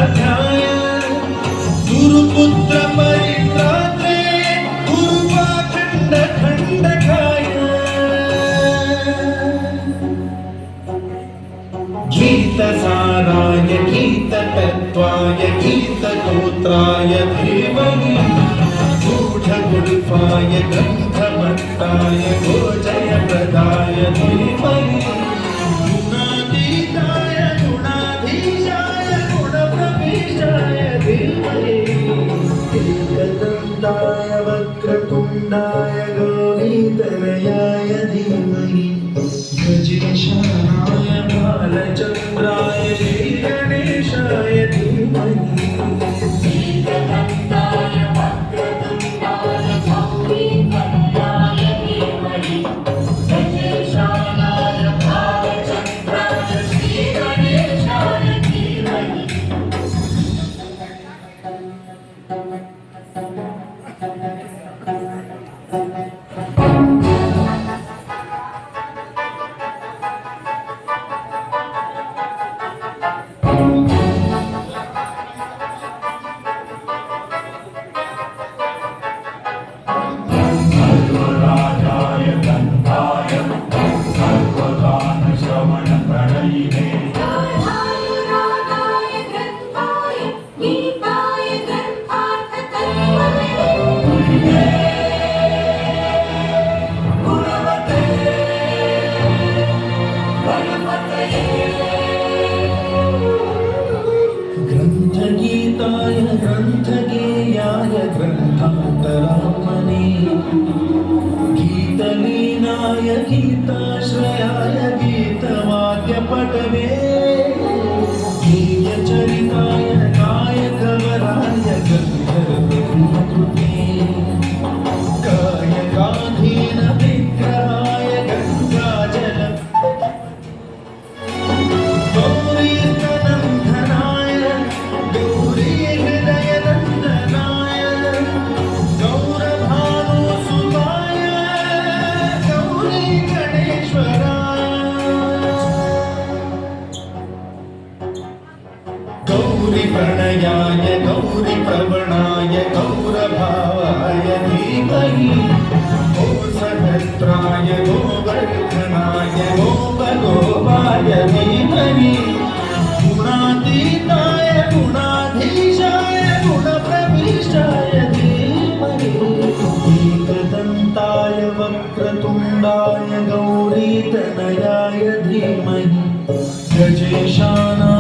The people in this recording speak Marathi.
स्वाध्याय गुरुपुत्र परित्रात्रे गुरुपाखण्ड खण्डकाय गीतसाराय गीततत्त्वाय गीतगोत्राय धीमहि गूढगुल्फाय ग्रन्थमत्ताय गोजयप्रदाय धीमहि गुणातीताय गुणाधीशाय गुणप्रविष्टाय धीमहि एकदन्ताय वक्रतुण्डाय गौरीतनयाय धीमहि गजेशानाय बालचन्द्राय श्रीगणेशाय धीमहि ग्रन्थगीताय ग्रन्थगेयाय ग्रन्थान्तरात्मने गीतलीनाय गीताश्रयाय गीतवाद्यपटवे गीयचरिताय गायकवराय गन्धर्वकृते गायकाधीन विग्रहाय गङ्गाजल गौरीतनन्दनाय गौरी हृदयनन्दनाय गौरभानुसुताय गौरी गणेश्वराय गौरी प्रणयाय गौरी प्रवणाय गौरभावाय धीमहि गो सहस्राय गोवर्धनाय गोपगोपाय धीमहि गुणातीताय गुणाधीशाय गुणप्रविष्टाय धीमहि एकदन्ताय वक्रतुण्डाय गौरीतनयाय धीमहि गजेशानाय